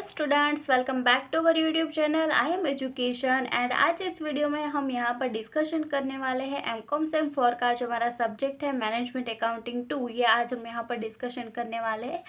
Students, welcome back to our YouTube channel I am education. And आज इस video में हम यहाँ पर डिस्कशन करने वाले हैं एमकॉम सेम 4 का जो हमारा सब्जेक्ट है मैनेजमेंट अकाउंटिंग 2, ये आज हम यहाँ पर डिस्कशन करने वाले हैं।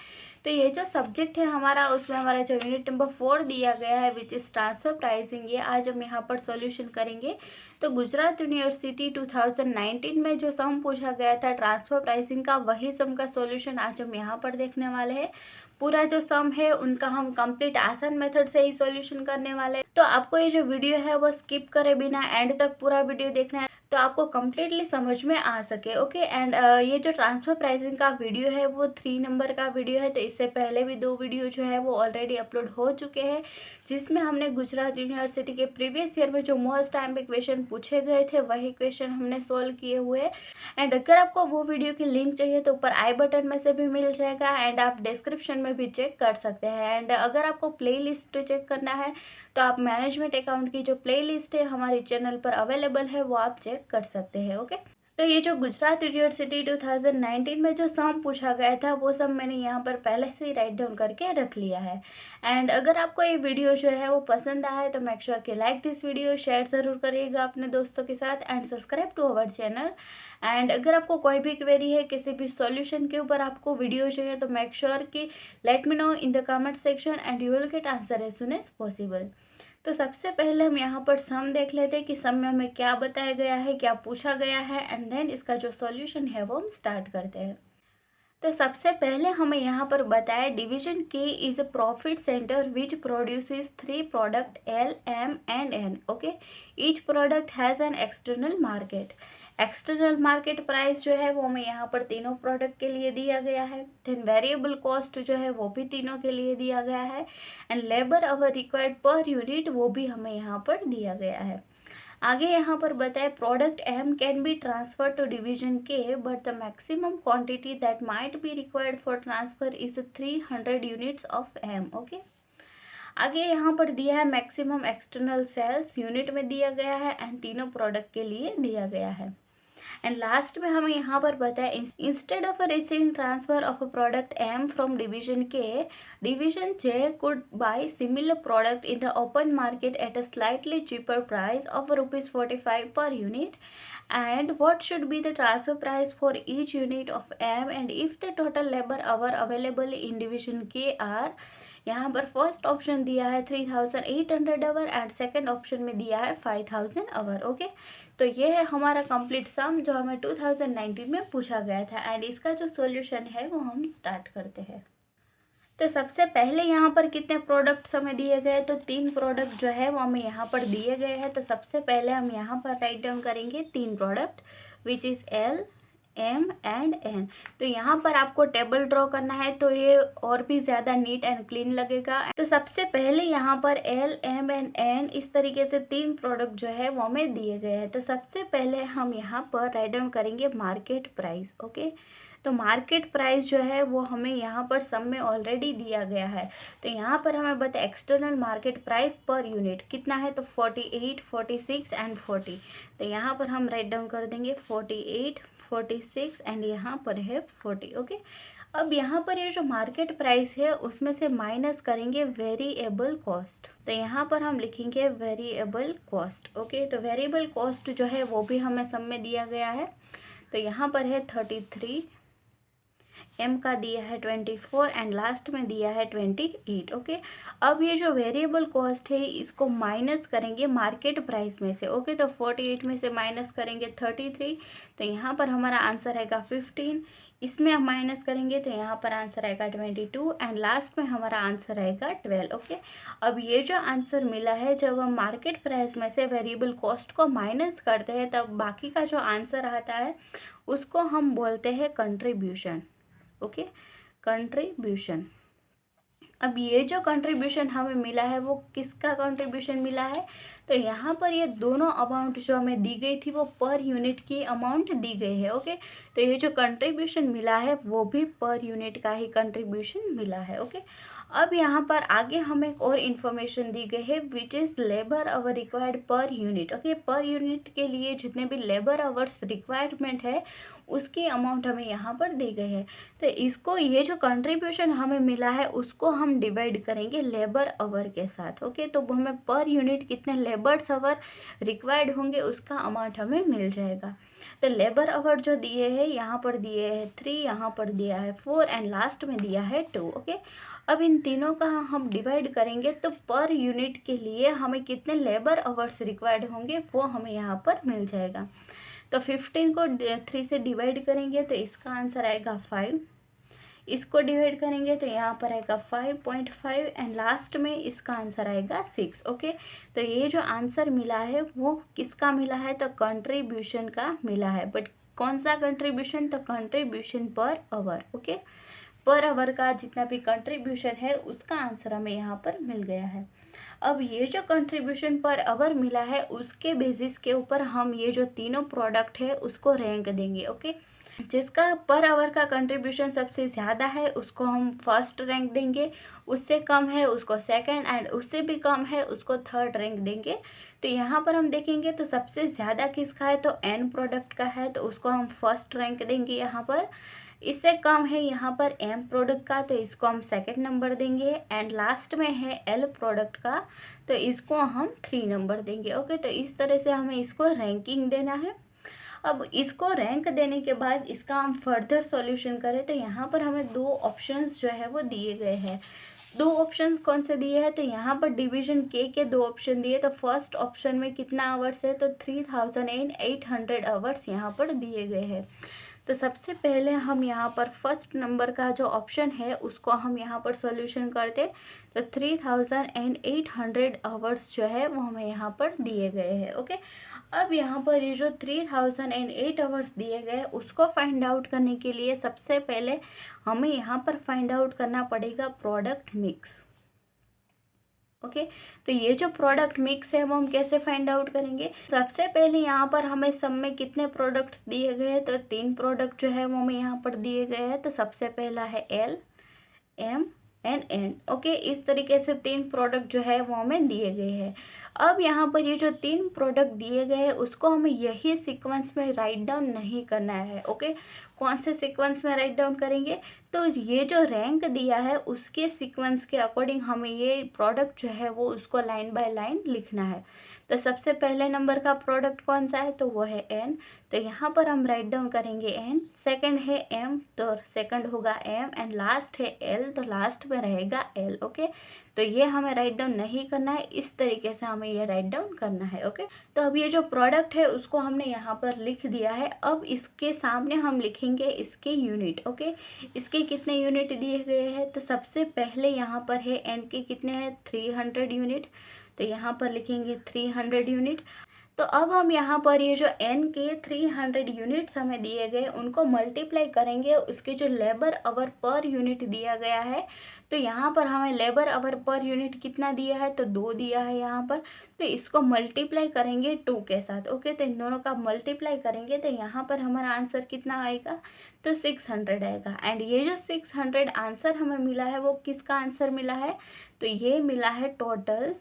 तो ये जो सब्जेक्ट है हमारा, उसमें हमारा जो यूनिट नंबर 4 दिया गया है विच इज़ ट्रांसफ़र प्राइसिंग, ये आज हम यहाँ पर सॉल्यूशन करेंगे। तो गुजरात यूनिवर्सिटी 2019 में जो सम पूछा गया था ट्रांसफ़र प्राइसिंग का, वही सम का सॉल्यूशन आज हम यहाँ पर देखने वाले हैं। पूरा जो सम है उनका हम कंप्लीट आसान मेथड से ही सॉल्यूशन करने वाले हैं। तो आपको ये जो वीडियो है वो स्किप करे बिना एंड तक पूरा वीडियो देखना है, तो आपको कम्प्लीटली समझ में आ सके। ओके। एंड ये जो ट्रांसफ़र प्राइसिंग का वीडियो है वो 3 नंबर का वीडियो है। तो इससे पहले भी 2 वीडियो जो है वो ऑलरेडी अपलोड हो चुके हैं, जिसमें हमने गुजरात यूनिवर्सिटी के प्रीवियस ईयर में जो मोस्ट टाइम पे क्वेश्चन पूछे गए थे वही क्वेश्चन हमने सोल्व किए हुए हैं। एंड अगर आपको वो वीडियो की लिंक चाहिए तो ऊपर आई बटन में से भी मिल जाएगा एंड आप डिस्क्रिप्शन में भी चेक कर सकते हैं। एंड अगर आपको प्ले लिस्ट चेक करना है तो आप मैनेजमेंट अकाउंट की जो प्ले लिस्ट है हमारे चैनल पर अवेलेबल है, वो आप चेक कर सकते हैं। ओके। तो ये जो गुजरात यूनिवर्सिटी 2019 में जो सम पूछा गया था वो सब मैंने यहाँ पर पहले से ही राइट डाउन करके रख लिया है। एंड अगर आपको ये वीडियो जो है वो पसंद आया है तो मेक श्योर कि लाइक दिस वीडियो, शेयर ज़रूर करिएगा अपने दोस्तों के साथ and subscribe to our channel. And अगर आपको कोई भी क्वेरी है, किसी भी सॉल्यूशन के ऊपर आपको वीडियो चाहिए, तो मेक श्योर कि let me know in the comment section and you will get answer as soon as possible. तो सबसे पहले हम यहाँ पर सम देख लेते हैं कि सम में हमें क्या बताया गया है, क्या पूछा गया है, एंड देन इसका जो सॉल्यूशन है वो हम स्टार्ट करते हैं। तो सबसे पहले हमें यहाँ पर बताया division K is a profit centre which produces 3 product L M and N. Okay. Each product has an external market. External market price जो है वो हमें यहाँ पर तीनों प्रोडक्ट के लिए दिया गया है। देन वेरिएबल कॉस्ट जो है वो भी तीनों के लिए दिया गया है। And labour our required per unit वो भी हमें यहाँ पर दिया गया है। आगे यहाँ पर बताए product M can be transfer to division K but the maximum quantity that might be required for transfer is 300 units of M. Okay. आगे यहाँ पर दिया है मैक्सिमम एक्सटर्नल सेल्स यूनिट में दिया गया है एंड तीनों प्रोडक्ट के लिए दिया गया है। एंड लास्ट में हमें यहाँ पर बताया instead of receiving transfer of a product M from division K, division J could buy similar product in the open market at a slightly cheaper price of ₹45 per unit, and what should be the transfer price for each unit of M, and if the total labor hour available in division K are, यहाँ पर first option दिया है 3800 our and second option में दिया है 5000 our. Okay. तो ये है हमारा कंप्लीट सम जो हमें 2019 में पूछा गया था एंड इसका जो सॉल्यूशन है वो हम स्टार्ट करते हैं। तो सबसे पहले यहाँ पर कितने प्रोडक्ट्स हमें दिए गए, तो 3 प्रोडक्ट जो है वो हमें यहाँ पर दिए गए हैं। तो सबसे पहले हम यहाँ पर राइट डाउन करेंगे 3 product which is L M and N. तो यहाँ पर आपको टेबल ड्रॉ करना है तो ये और भी ज़्यादा नीट एंड क्लीन लगेगा। तो सबसे पहले यहाँ पर एल एम एंड एन इस तरीके से 3 प्रोडक्ट जो है वो हमें दिए गए हैं। तो सबसे पहले हम यहाँ पर राइट डाउन करेंगे मार्केट प्राइस। ओके। तो मार्केट प्राइस जो है वो हमें यहाँ पर सम में ऑलरेडी दिया गया है। तो यहाँ पर हमें बता external market price per unit कितना है, तो 48, 46 एंड 40। तो यहाँ पर हम राइट डाउन कर देंगे 48, 46 एंड यहाँ पर है 40। ओके। अब यहाँ पर ये जो मार्केट प्राइस है उसमें से माइनस करेंगे वेरिएबल कॉस्ट। तो यहाँ पर हम लिखेंगे वेरिएबल कॉस्ट। ओके। तो वेरिएबल कॉस्ट जो है वो भी हमें सम में दिया गया है। तो यहाँ पर है 33, एम का दिया है 24 एंड लास्ट में दिया है 28। ओके। अब ये जो वेरिएबल कॉस्ट है इसको माइनस करेंगे मार्केट प्राइस में से। ओके। तो 48 में से माइनस करेंगे 33, तो यहाँ पर हमारा आंसर आएगा 15। इसमें हम माइनस करेंगे तो यहाँ पर आंसर आएगा 22 एंड लास्ट में हमारा आंसर आएगा 12। ओके। अब ये जो आंसर मिला है, जब हम मार्केट प्राइस में से वेरिएबल कॉस्ट को माइनस करते हैं तब बाकी का जो आंसर आता है उसको हम बोलते हैं कंट्रीब्यूशन। ओके। कंट्रीब्यूशन। अब ये जो कंट्रीब्यूशन हमें मिला है वो किसका कंट्रीब्यूशन मिला है, तो यहाँ पर ये दोनों अमाउंट जो हमें दी गई थी वो पर यूनिट की अमाउंट दी गई है। ओके, तो ये जो कंट्रीब्यूशन मिला है वो भी पर यूनिट का ही कंट्रीब्यूशन मिला है। ओके, अब यहाँ पर आगे हमें एक और इन्फॉर्मेशन दी गई है which is labour our required per unit. Okay, per unit के लिए जितने भी लेबर आवर्स रिक्वायरमेंट है उसकी अमाउंट हमें यहाँ पर दी गई है। तो इसको, ये जो कंट्रीब्यूशन हमें मिला है उसको हम डिवाइड करेंगे लेबर आवर के साथ। ओके, तो हमें पर यूनिट कितने लेबर्स आवर रिक्वायर्ड होंगे उसका अमाउंट हमें मिल जाएगा। तो लेबर आवर जो दिए हैं यहाँ पर दिए हैं 3, यहाँ पर दिया है 4 एंड लास्ट में दिया है 2। ओके, अब इन तीनों का हम डिवाइड करेंगे तो पर यूनिट के लिए हमें कितने लेबर आवर्स रिक्वायर्ड होंगे वो हमें यहाँ पर मिल जाएगा। तो 15 को 3 से डिवाइड करेंगे तो इसका आंसर आएगा 5। इसको डिवाइड करेंगे तो यहाँ पर आएगा 5.5 एंड लास्ट में इसका आंसर आएगा 6। ओके, तो ये जो आंसर मिला है वो किसका मिला है, तो कंट्रीब्यूशन का मिला है। बट कौन सा कंट्रीब्यूशन, तो contribution per hour. Okay, per hour का जितना भी कंट्रीब्यूशन है उसका आंसर हमें यहाँ पर मिल गया है। अब ये जो कंट्रीब्यूशन पर आवर मिला है उसके बेसिस के ऊपर हम ये जो तीनों प्रोडक्ट है उसको रैंक देंगे। ओके, जिसका पर आवर का कंट्रीब्यूशन सबसे ज़्यादा है उसको हम फर्स्ट रैंक देंगे, उससे कम है उसको सेकंड एंड उससे भी कम है उसको थर्ड रैंक देंगे। तो यहाँ पर हम देखेंगे तो सबसे ज़्यादा किसका है, तो एन प्रोडक्ट का है, तो उसको हम फर्स्ट रैंक देंगे यहाँ पर। इससे कम है यहाँ पर एम प्रोडक्ट का, तो इसको हम सेकंड नंबर देंगे। एंड लास्ट में है एल प्रोडक्ट का, तो इसको हम 3 नंबर देंगे। ओके, तो इस तरह से हमें इसको रैंकिंग देना है। अब इसको रैंक देने के बाद इसका हम फर्दर सॉल्यूशन करें तो यहाँ पर हमें 2 ऑप्शंस जो है वो दिए गए हैं। 2 ऑप्शंस कौन से दिए हैं, तो यहाँ पर डिवीजन के 2 ऑप्शन दिए। तो फर्स्ट ऑप्शन में कितना आवर्स है, तो 3800 आवर्स यहाँ पर दिए गए हैं। तो सबसे पहले हम यहाँ पर फर्स्ट नंबर का जो ऑप्शन है उसको हम यहाँ पर सॉल्यूशन करते, तो 3800 आवर्स जो है वो हमें यहाँ पर दिए गए हैं। ओके, अब यहाँ पर ये जो 3008 आवर्स दिए गए उसको फाइंड आउट करने के लिए सबसे पहले हमें यहाँ पर फाइंड आउट करना पड़ेगा प्रोडक्ट मिक्स। ओके, तो ये जो प्रोडक्ट मिक्स है वो हम कैसे फाइंड आउट करेंगे, सबसे पहले यहाँ पर हमें सब में कितने प्रोडक्ट्स दिए गए हैं, तो 3 प्रोडक्ट जो है वो हमें यहाँ पर दिए गए हैं। तो सबसे पहला है L, M and N. Okay, इस तरीके से 3 प्रोडक्ट जो है वो हमें दिए गए हैं। अब यहाँ पर ये जो 3 प्रोडक्ट दिए गए हैं उसको हमें यही सीक्वेंस में राइट डाउन नहीं करना है। ओके, कौन से सीक्वेंस में राइट डाउन करेंगे, तो ये जो रैंक दिया है उसके सीक्वेंस के अकॉर्डिंग हमें ये प्रोडक्ट जो है वो उसको लाइन बाय लाइन लिखना है। तो सबसे पहले नंबर का प्रोडक्ट कौन सा है, तो वो है एन, तो यहाँ पर हम राइट डाउन करेंगे एन। सेकंड है एम, तो सेकंड होगा एम एंड लास्ट है एल, तो लास्ट में रहेगा एल। ओके, तो ये हमें राइट डाउन नहीं करना है, इस तरीके से हमें ये राइट डाउन करना है। ओके, तो अब ये जो प्रोडक्ट है उसको हमने यहाँ पर लिख दिया है। अब इसके सामने हम लिखेंगे इसके यूनिट। ओके, इसके कितने यूनिट दिए गए हैं, तो सबसे पहले यहाँ पर है एन के कितने हैं 300 यूनिट, तो यहाँ पर लिखेंगे 300 यूनिट। तो अब हम यहाँ पर ये जो एन के 300 यूनिट्स हमें दिए गए उनको मल्टीप्लाई करेंगे उसके जो लेबर आवर पर यूनिट दिया गया है। तो यहाँ पर हमें लेबर आवर पर यूनिट कितना दिया है, तो 2 दिया है यहाँ पर, तो इसको मल्टीप्लाई करेंगे 2 के साथ। ओके, तो इन दोनों का मल्टीप्लाई करेंगे तो यहाँ पर हमारा आंसर कितना आएगा, तो 600 आएगा। एंड ये जो 600 आंसर हमें मिला है वो किसका आंसर मिला है, तो ये मिला है टोटल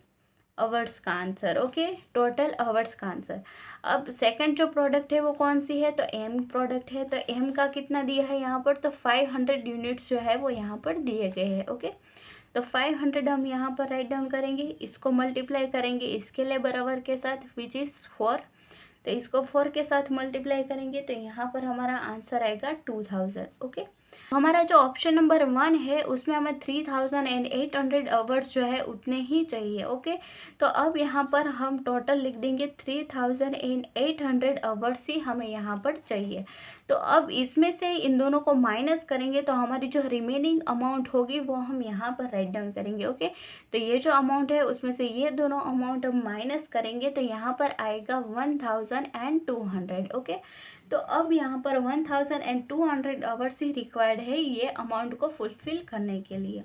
आवर्स का आंसर। ओके, टोटल आवर्स का आंसर। अब सेकंड जो प्रोडक्ट है वो कौन सी है, तो एम प्रोडक्ट है, तो एम का कितना दिया है यहाँ पर, तो 500 यूनिट्स जो है वो यहाँ पर दिए गए हैं। ओके, तो 500 हम यहाँ पर राइट डाउन करेंगे, इसको मल्टीप्लाई करेंगे इसके लिए बराबर के साथ विच इज़ 4, तो इसको 4 के साथ मल्टीप्लाई करेंगे तो यहाँ पर हमारा आंसर आएगा 2000। ओके, हमारा जो ऑप्शन नंबर 1 है उसमें हमें 3800 आवर्स जो है उतने ही चाहिए। ओके, तो अब यहाँ पर हम टोटल लिख देंगे 3800 आवर्स ही हमें यहाँ पर चाहिए। तो अब इसमें से इन दोनों को माइनस करेंगे तो हमारी जो रिमेनिंग अमाउंट होगी वो हम यहाँ पर राइट डाउन करेंगे। ओके, तो ये जो अमाउंट है उसमें से ये दोनों अमाउंट हम माइनस करेंगे तो यहाँ पर आएगा 1200। ओके, तो अब यहाँ पर 1200 आवर्स ही रिक्वायर्ड है ये अमाउंट को फुलफिल करने के लिए।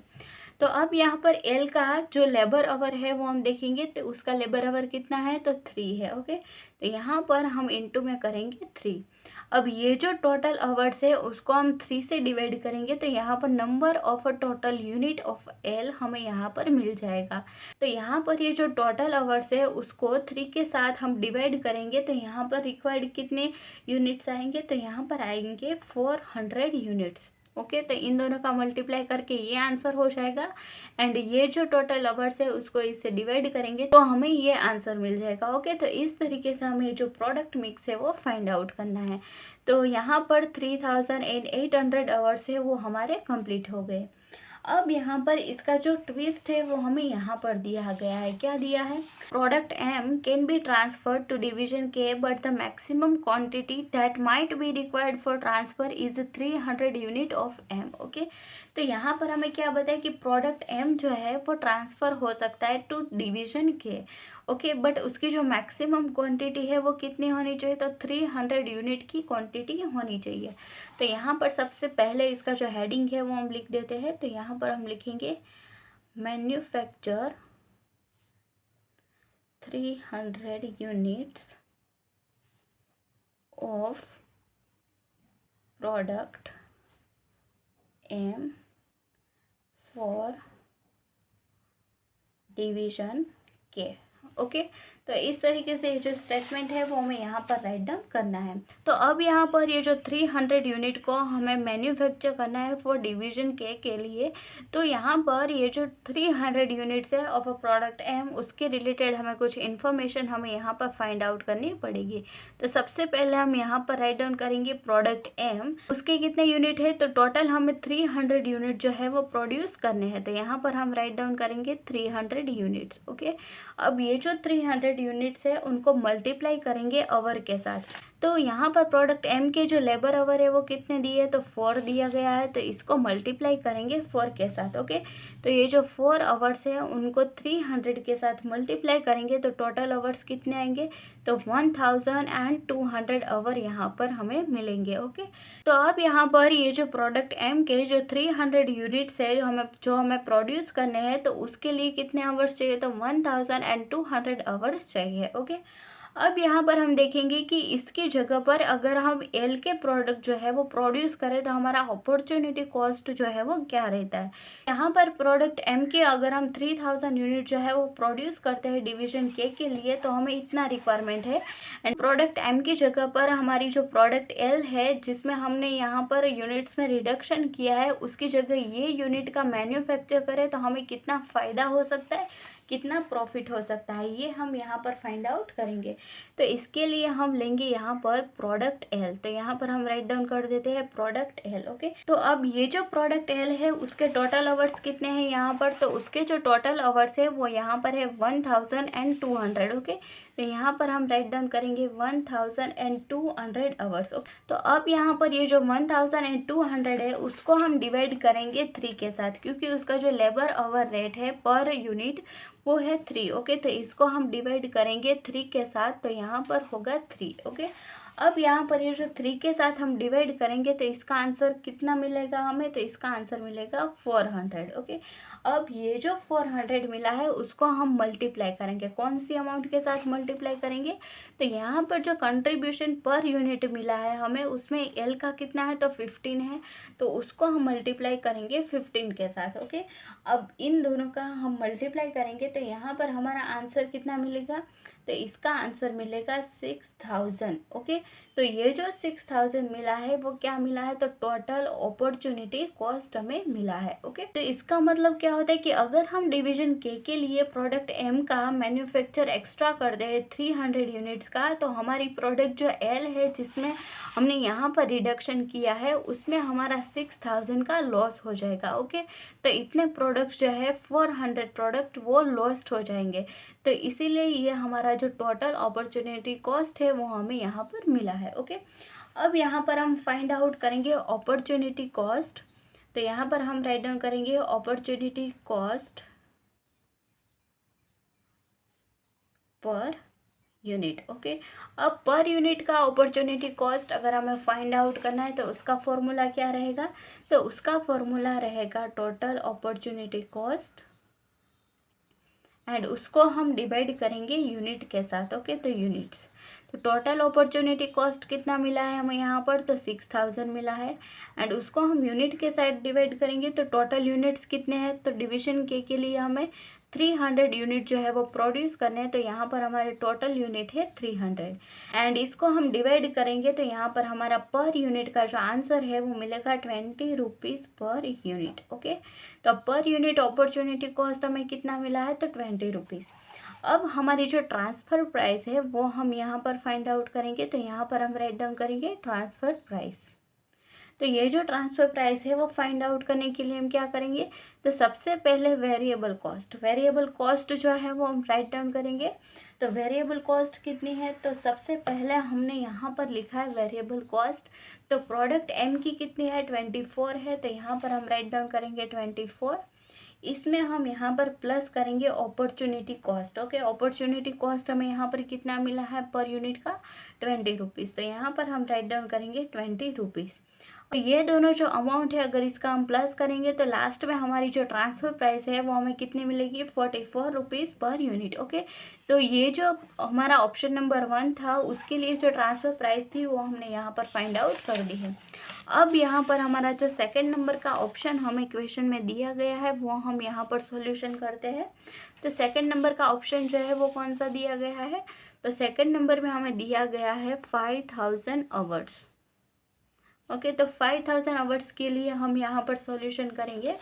तो अब यहाँ पर एल का जो लेबर आवर है वो हम देखेंगे, तो उसका लेबर आवर कितना है, तो 3 है। ओके, तो यहाँ पर हम इनटू में करेंगे 3। अब ये जो टोटल आवर्स है उसको हम 3 से डिवाइड करेंगे, तो यहाँ पर number of total unit of L हमें यहाँ पर मिल जाएगा। तो यहाँ पर ये जो टोटल आवर्स है उसको 3 के साथ हम डिवाइड करेंगे, तो यहाँ पर रिक्वायर्ड कितने यूनिट्स आएंगे, तो यहाँ पर आएंगे 400 यूनिट्स। ओके, तो इन दोनों का मल्टीप्लाई करके ये आंसर हो जाएगा, एंड ये जो टोटल आवर्स है उसको इससे डिवाइड करेंगे तो हमें ये आंसर मिल जाएगा। ओके, तो इस तरीके से हमें जो प्रोडक्ट मिक्स है वो फाइंड आउट करना है। तो यहाँ पर 3800 आवर्स है वो हमारे कंप्लीट हो गए। अब यहाँ पर इसका जो ट्विस्ट है वो हमें यहाँ पर दिया गया है। क्या दिया है, product M can be transferred to division K but the maximum quantity that might be required for transfer is 300 unit of M. Okay, तो यहाँ पर हमें क्या बताया कि प्रोडक्ट एम जो है वो ट्रांसफ़र हो सकता है to division K. Okay, but उसकी जो मैक्सिमम क्वांटिटी है वो कितनी होनी चाहिए, तो 300 यूनिट की क्वांटिटी होनी चाहिए। तो यहाँ पर सबसे पहले इसका जो हेडिंग है वो हम लिख देते हैं। तो यहाँ पर हम लिखेंगे manufacture 300 units of product M for division K. Okay, तो इस तरीके से जो स्टेटमेंट है वो हमें यहाँ पर राइट डाउन करना है। तो अब यहाँ पर ये जो 300 यूनिट को हमें मैन्युफैक्चर करना है फॉर डिवीजन के लिए, तो यहाँ पर ये जो 300 यूनिट्स है ऑफ अ प्रोडक्ट एम उसके रिलेटेड हमें कुछ इन्फॉर्मेशन हमें यहाँ पर फाइंड आउट करनी पड़ेगी। तो सबसे पहले हम यहाँ पर राइट डाउन करेंगे प्रोडक्ट एम, उसके कितने यूनिट है, तो टोटल हमें 300 यूनिट जो है वो प्रोड्यूस करने हैं। तो यहाँ पर हम राइट डाउन करेंगे 300 यूनिट्स। ओके, अब ये जो 300 यूनिट्स है उनको मल्टीप्लाई करेंगे आवर के साथ। तो यहाँ पर प्रोडक्ट एम के जो लेबर आवर है वो कितने दिए, तो 4 दिया गया है, तो इसको मल्टीप्लाई करेंगे 4 के साथ। ओके, तो ये जो 4 आवर्स है उनको 300 के साथ मल्टीप्लाई करेंगे तो टोटल आवर्स कितने आएंगे, तो 1200 आवर यहाँ पर हमें मिलेंगे। ओके, तो अब यहाँ पर ये जो प्रोडक्ट एम के जो 300 यूनिट्स है जो हमें प्रोड्यूस करने हैं, तो उसके लिए कितने आवर्स चाहिए, तो 1200 आवर्स चाहिए। ओके, अब यहाँ पर हम देखेंगे कि इसकी जगह पर अगर हम एल के प्रोडक्ट जो है वो प्रोड्यूस करें तो हमारा अपॉर्चुनिटी कॉस्ट जो है वो क्या रहता है। यहाँ पर प्रोडक्ट एम के अगर हम 3000 यूनिट जो है वो प्रोड्यूस करते हैं डिवीजन के लिए, तो हमें इतना रिक्वायरमेंट है। एंड प्रोडक्ट एम की जगह पर हमारी जो प्रोडक्ट एल है जिसमें हमने यहाँ पर यूनिट्स में रिडक्शन किया है, उसकी जगह ये यूनिट का मैन्युफैक्चर करें तो हमें कितना फ़ायदा हो सकता है, कितना प्रॉफिट हो सकता है, ये हम यहाँ पर फाइंड आउट करेंगे। तो इसके लिए हम लेंगे यहाँ पर प्रोडक्ट एल। तो यहाँ पर हम राइट डाउन कर देते हैं प्रोडक्ट एल। ओके, तो अब ये जो प्रोडक्ट एल है उसके टोटल आवर्स कितने हैं यहाँ पर, तो उसके जो टोटल आवर्स है वो यहाँ पर है 1200। ओके, तो यहाँ पर हम राइट डाउन करेंगे 1200 आवर्स। तो अब यहाँ पर ये जो 1200 है उसको हम डिवाइड करेंगे 3 के साथ, क्योंकि उसका जो लेबर आवर रेट है पर यूनिट वो है 3। ओके, तो इसको हम डिवाइड करेंगे 3 के साथ, तो यहाँ पर होगा 3। ओके, अब यहाँ पर ये जो 3 के साथ हम डिवाइड करेंगे तो इसका आंसर कितना मिलेगा हमें, तो इसका आंसर मिलेगा 400। ओके, अब ये जो 400 मिला है उसको हम मल्टीप्लाई करेंगे, कौन सी अमाउंट के साथ मल्टीप्लाई करेंगे, तो यहाँ पर जो कंट्रीब्यूशन पर यूनिट मिला है हमें उसमें एल का कितना है, तो 15 है, तो उसको हम मल्टीप्लाई करेंगे 15 के साथ। ओके, अब इन दोनों का हम मल्टीप्लाई करेंगे तो यहाँ पर हमारा आंसर कितना मिलेगा, तो इसका आंसर मिलेगा 6000। ओके, तो ये जो 6000 मिला है वो क्या मिला है, तो टोटल अपॉर्चुनिटी कॉस्ट हमें मिला है। ओके, तो इसका मतलब क्या होता है कि अगर हम डिवीजन के लिए प्रोडक्ट एम का मैन्युफैक्चर एक्स्ट्रा कर दे 300 यूनिट्स का, तो हमारी प्रोडक्ट जो एल है जिसमें हमने यहाँ पर रिडक्शन किया है उसमें हमारा 6000 का लॉस हो जाएगा। ओके, तो इतने प्रोडक्ट्स जो है 400 प्रोडक्ट वो लॉस्ट हो जाएंगे, तो इसीलिए ये हमारा जो टोटल अपॉर्चुनिटी कॉस्ट है वो हमें यहाँ पर मिला है। ओके, अब यहाँ पर हम फाइंड आउट करेंगे अपॉर्चुनिटी कॉस्ट। तो यहाँ पर हम राइट डाउन करेंगे opportunity cost per unit. Okay, अब पर यूनिट का अपॉर्चुनिटी कॉस्ट अगर हमें फाइंड आउट करना है तो उसका फॉर्मूला क्या रहेगा? तो उसका फॉर्मूला रहेगा टोटल अपॉर्चुनिटी कॉस्ट एंड उसको हम डिवाइड करेंगे यूनिट के साथ। ओके, तो यूनिट्स, तो टोटल अपॉर्चुनिटी कॉस्ट कितना मिला है हमें यहाँ पर? तो 6000 मिला है एंड उसको हम यूनिट के साथ डिवाइड करेंगे तो टोटल यूनिट्स कितने हैं? तो डिवीजन के लिए हमें 300 यूनिट जो है वो प्रोड्यूस करने हैं, तो यहाँ पर हमारे टोटल यूनिट है 300 एंड इसको हम डिवाइड करेंगे तो यहाँ पर हमारा पर यूनिट का जो आंसर है वो मिलेगा 20 रुपीज़ पर यूनिट। ओके, तो पर यूनिट अपॉर्चुनिटी कॉस्ट हमें कितना मिला है? तो 20 रुपीज़। अब हमारी जो ट्रांसफ़र प्राइस है वो हम यहाँ पर फाइंड आउट करेंगे, तो यहाँ पर हम राइट डाउन करेंगे ट्रांसफ़र प्राइस। तो ये जो ट्रांसफ़र प्राइस है वो फाइंड आउट करने के लिए हम क्या करेंगे? तो सबसे पहले वेरिएबल कॉस्ट जो है वो हम राइट डाउन करेंगे। तो वेरिएबल कॉस्ट कितनी है? तो सबसे पहले हमने यहाँ पर लिखा है वेरिएबल कॉस्ट, तो प्रोडक्ट एम की कितनी है? 24 है, तो यहाँ पर हम राइट डाउन करेंगे 24। इसमें हम यहाँ पर प्लस करेंगे opportunity cost. Okay, opportunity cost हमें यहाँ पर कितना मिला है पर यूनिट का? 20 रुपीज़, तो यहाँ पर हम राइट डाउन करेंगे 20 रुपीज़। तो ये दोनों जो अमाउंट है अगर इसका हम प्लस करेंगे तो लास्ट में हमारी जो ट्रांसफ़र प्राइस है वो हमें कितनी मिलेगी? 44 रुपीज़ पर यूनिट। ओके, तो ये जो हमारा ऑप्शन नंबर 1 था उसके लिए जो ट्रांसफ़र प्राइस थी वो हमने यहाँ पर फाइंड आउट कर दी है। अब यहाँ पर हमारा जो सेकंड नंबर का ऑप्शन हमें क्वेश्चन में दिया गया है वो हम यहाँ पर सॉल्यूशन करते हैं। तो सेकंड नंबर का ऑप्शन जो है वो कौन सा दिया गया है? तो सेकंड नंबर में हमें दिया गया है 5000 आवर्स। ओके, तो 5000 आवर्स के लिए हम यहाँ पर सॉल्यूशन करेंगे।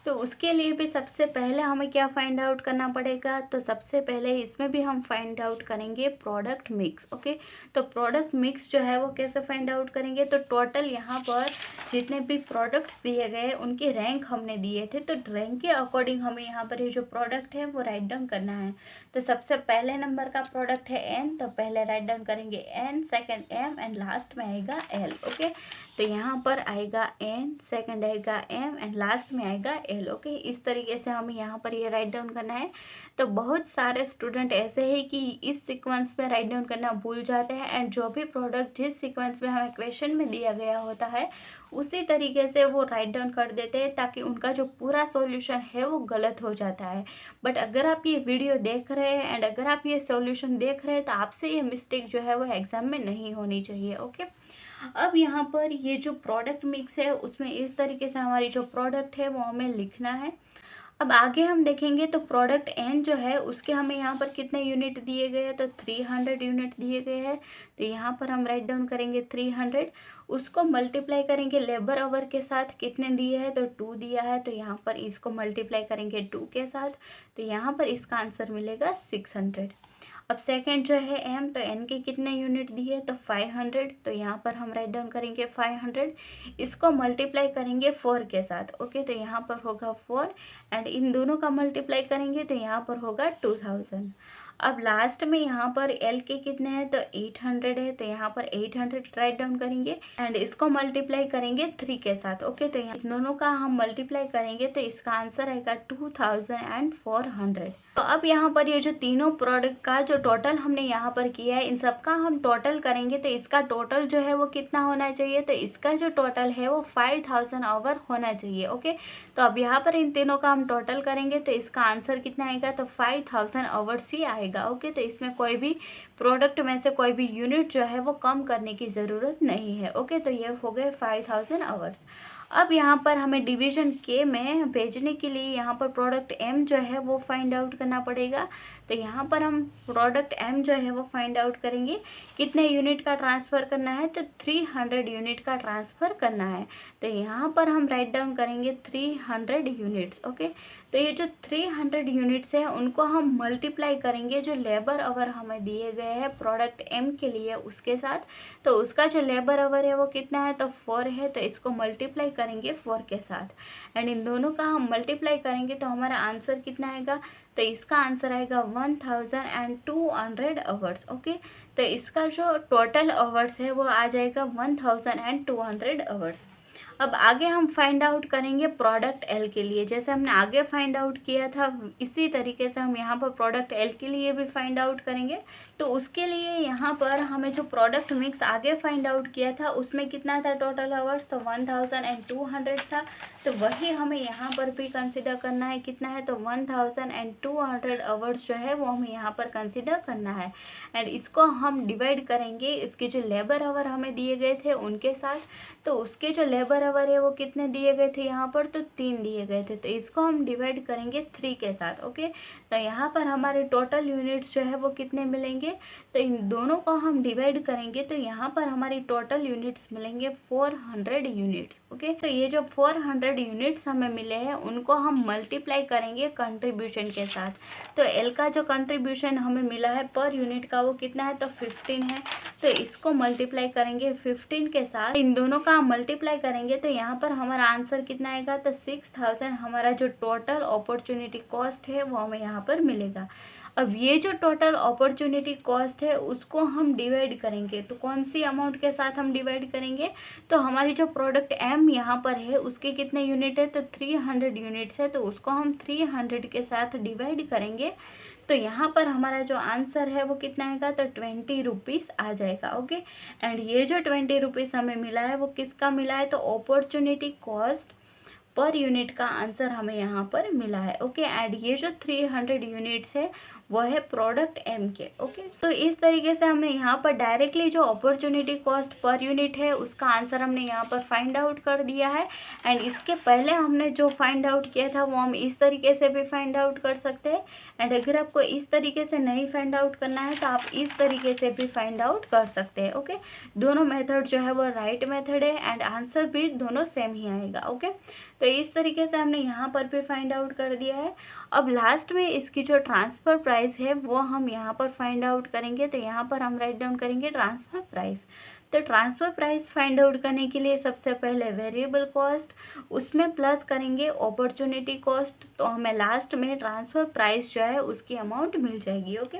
तो उसके लिए भी सबसे पहले हमें क्या फाइंड आउट करना पड़ेगा? तो सबसे पहले इसमें भी हम फाइंड आउट करेंगे प्रोडक्ट मिक्स। ओके, तो प्रोडक्ट मिक्स जो है वो कैसे फाइंड आउट करेंगे? तो टोटल यहाँ पर जितने भी प्रोडक्ट्स दिए गए उनके रैंक हमने दिए थे, तो रैंक के अकॉर्डिंग हमें यहाँ पर ये जो प्रोडक्ट है वो राइट डाउन करना है। तो सबसे पहले नंबर का प्रोडक्ट है एन, तो पहले राइट डाउन करेंगे N, second M and last में आएगा एल। ओके, तो यहाँ पर आएगा एन, सेकेंड आएगा एम एंड लास्ट में आएगा एल। ओके, इस तरीके से हमें यहाँ पर ये राइट डाउन करना है। तो बहुत सारे स्टूडेंट ऐसे हैं कि इस सीक्वेंस में राइट डाउन करना भूल जाते हैं एंड जो भी प्रोडक्ट जिस सीक्वेंस में हमें क्वेश्चन में दिया गया होता है उसी तरीके से वो राइट डाउन कर देते हैं ताकि उनका जो पूरा सॉल्यूशन है वो गलत हो जाता है। बट अगर आप ये वीडियो देख रहे हैं एंड अगर आप ये सॉल्यूशन देख रहे हैं तो आपसे ये मिस्टेक जो है वो एग्ज़ाम में नहीं होनी चाहिए। ओके, अब यहाँ पर ये जो प्रोडक्ट मिक्स है उसमें इस तरीके से हमारी जो प्रोडक्ट है वो हमें लिखना है। अब आगे हम देखेंगे तो प्रोडक्ट एन जो है उसके हमें यहाँ पर कितने यूनिट दिए गए हैं? तो 300 यूनिट दिए गए हैं, तो यहाँ पर हम राइट डाउन करेंगे 300। उसको मल्टीप्लाई करेंगे लेबर आवर के साथ, कितने दिए हैं? तो 2 दिया है, तो यहाँ पर इसको मल्टीप्लाई करेंगे 2 के साथ, तो यहाँ पर इसका आंसर मिलेगा 600। अब सेकंड जो है एम, तो एन के कितने यूनिट दिए? तो 500, तो यहाँ पर हम राइट डाउन करेंगे 500। इसको मल्टीप्लाई करेंगे 4 के साथ। ओके, तो यहाँ पर होगा 4 एंड इन दोनों का मल्टीप्लाई करेंगे तो यहाँ पर होगा 2000। अब लास्ट में यहाँ पर एल के कितने हैं? तो 800 है, तो यहाँ पर 800 राइट डाउन करेंगे एंड इसको मल्टीप्लाई करेंगे 3 के साथ। ओके, तो यहाँ दोनों का हम मल्टीप्लाई करेंगे तो इसका आंसर आएगा 2400। तो अब यहाँ पर ये जो तीनों प्रोडक्ट का जो टोटल हमने यहाँ पर किया है इन सब का हम टोटल करेंगे तो इसका टोटल जो है वो कितना होना चाहिए? तो इसका जो टोटल है वो 5000 आवर होना चाहिए। ओके, तो अब यहाँ पर इन तीनों का हम टोटल करेंगे तो इसका आंसर कितना आएगा? तो 5000 आवर्स ही आएगा। ओके, तो इसमें कोई भी प्रोडक्ट में से कोई भी यूनिट जो है वो कम करने की ज़रूरत नहीं है। ओके, तो ये हो गए 5000 आवर्स। अब यहाँ पर हमें डिवीज़न के में भेजने के लिए यहाँ पर प्रोडक्ट एम जो है वो फाइंड आउट करना पड़ेगा। तो यहाँ पर हम प्रोडक्ट एम जो है वो फाइंड आउट करेंगे, कितने यूनिट का ट्रांसफ़र करना है? तो 300 यूनिट का ट्रांसफ़र करना है, तो यहाँ पर हम राइट डाउन करेंगे 300 यूनिट्स। ओके, तो ये जो 300 यूनिट्स है उनको हम मल्टीप्लाई करेंगे जो लेबर आवर हमें दिए गए हैं प्रोडक्ट एम के लिए उसके साथ। तो उसका जो लेबर आवर है वो कितना है? तो 4 है, तो इसको मल्टीप्लाई करेंगे 4 के साथ एंड इन दोनों का हम मल्टीप्लाई करेंगे तो हमारा आंसर कितना आएगा? तो इसका आंसर आएगा 1200 आवर्स। ओके, तो इसका जो टोटल आवर्स है वो आ जाएगा 1200 आवर्स। अब आगे हम फाइंड आउट करेंगे प्रोडक्ट एल के लिए। जैसे हमने आगे फाइंड आउट किया था इसी तरीके से हम यहाँ पर प्रोडक्ट एल के लिए भी फाइंड आउट करेंगे। तो उसके लिए यहाँ पर हमें जो प्रोडक्ट मिक्स आगे फाइंड आउट किया था उसमें कितना था टोटल आवर्स, तो 1200 था। तो वही हमें यहाँ पर भी कंसिडर करना है, कितना है तो 1200 आवर्स जो है वो हमें यहाँ पर कंसिडर करना है। एंड इसको हम डिवाइड करेंगे इसके जो लेबर आवर हमें दिए गए थे उनके साथ। तो उसके जो लेबर आवर है वो कितने दिए गए थे यहाँ पर, तो 3 दिए गए थे। तो इसको हम डिवाइड करेंगे 3 के साथ। ओके, तो यहाँ पर हमारे टोटल यूनिट्स जो है वो कितने मिलेंगे, तो इन दोनों को हम डिवाइड करेंगे तो यहाँ पर हमारी टोटल यूनिट्स मिलेंगे 400 यूनिट्स। ओके, तो ये जो 400 यूनिट्स हमें मिले हैं उनको हम मल्टीप्लाई करेंगे कंट्रीब्यूशन के साथ। तो एल का जो कंट्रीब्यूशन हमें मिला है पर यूनिट का वो कितना है, तो 15 है। तो इसको मल्टीप्लाई करेंगे 15 के साथ, इन दोनों का हम मल्टीप्लाई करेंगे तो यहाँ पर हमारा आंसर कितना आएगा, तो 6000 हमारा जो टोटल अपॉर्चुनिटी कॉस्ट है वो हमें यहाँ पर मिलेगा। अब ये जो टोटल अपॉर्चुनिटी कॉस्ट है उसको हम डिवाइड करेंगे। तो कौन सी अमाउंट के साथ हम डिवाइड करेंगे, तो हमारी जो प्रोडक्ट एम यहाँ पर है उसके कितने यूनिट है, तो 300 यूनिट्स है। तो उसको हम 300 के साथ डिवाइड करेंगे तो यहाँ पर हमारा जो आंसर है वो कितना आएगा, तो 20 रुपीज़ आ जाएगा। ओके, एंड ये जो 20 रुपीज़ हमें मिला है वो किसका मिला है, तो अपॉर्चुनिटी कॉस्ट पर यूनिट का आंसर हमें यहाँ पर मिला है। ओके, एंड ये जो 300 यूनिट्स है वो है प्रोडक्ट एम के। ओके, तो इस तरीके से हमने यहाँ पर डायरेक्टली जो अपॉर्चुनिटी कॉस्ट पर यूनिट है उसका आंसर हमने यहाँ पर फाइंड आउट कर दिया है। एंड इसके पहले हमने जो फाइंड आउट किया था वो हम इस तरीके से भी फाइंड आउट कर सकते हैं। एंड अगर आपको इस तरीके से नहीं फाइंड आउट करना है तो आप इस तरीके से भी फाइंड आउट कर सकते हैं। ओके, दोनों मेथड जो है वो राइट मेथड है एंड आंसर भी दोनों सेम ही आएगा। ओके, तो इस तरीके से हमने यहाँ पर भी फाइंड आउट कर दिया है। अब लास्ट में इसकी जो ट्रांसफ़र प्राइस है वो हम यहाँ पर फाइंड आउट करेंगे। तो यहाँ पर हम राइट डाउन करेंगे ट्रांसफ़र प्राइस। तो ट्रांसफ़र प्राइस फाइंड आउट करने के लिए सबसे पहले वेरिएबल कॉस्ट, उसमें प्लस करेंगे अपॉर्चुनिटी कॉस्ट, तो हमें लास्ट में ट्रांसफ़र प्राइस जो है उसकी अमाउंट मिल जाएगी। ओके,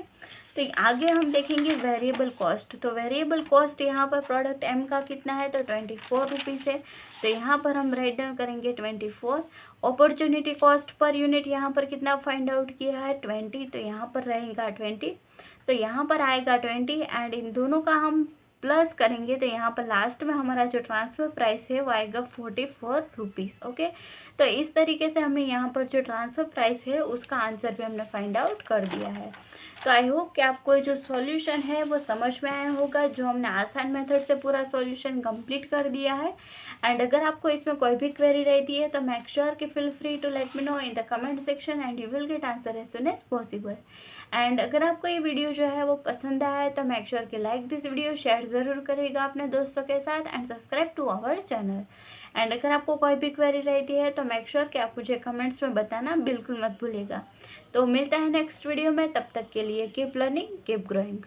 तो आगे हम देखेंगे वेरिएबल कॉस्ट। तो वेरिएबल कॉस्ट यहाँ पर प्रोडक्ट एम का कितना है, तो 24 रुपीज़ है। तो यहाँ पर हम राइट डाउन करेंगे 24। अपॉर्चुनिटी कॉस्ट पर यूनिट यहाँ पर कितना फाइंड आउट किया है, 20। तो यहाँ पर रहेगा 20, तो यहाँ पर आएगा 20 एंड इन दोनों का हम प्लस करेंगे तो यहाँ पर लास्ट में हमारा जो ट्रांसफ़र प्राइस है वो आएगा 44 रुपीज़। ओके, तो इस तरीके से हमने यहाँ पर जो ट्रांसफ़र प्राइस है उसका आंसर भी हमने फाइंड आउट कर दिया है। तो आई होप कि आपको जो सॉल्यूशन है वो समझ में आया होगा, जो हमने आसान मेथड से पूरा सॉल्यूशन कंप्लीट कर दिया है। एंड अगर आपको इसमें कोई भी क्वेरी रहती है तो मेक श्योर कि feel free to let me know in the comment section and you will get answer as soon as possible. And अगर आपको ये वीडियो जो है वो पसंद आया है तो मेक श्योर कि लाइक दिस वीडियो, शेयर ज़रूर करेगा अपने दोस्तों के साथ and subscribe to our channel. And अगर आपको कोई भी क्वेरी रहती है तो मेक श्योर कि आप मुझे कमेंट्स में बताना बिल्कुल मत भूलिएगा। तो मिलता है नेक्स्ट वीडियो में, तब तक के लिए कीप लर्निंग कीप ग्रोइंग।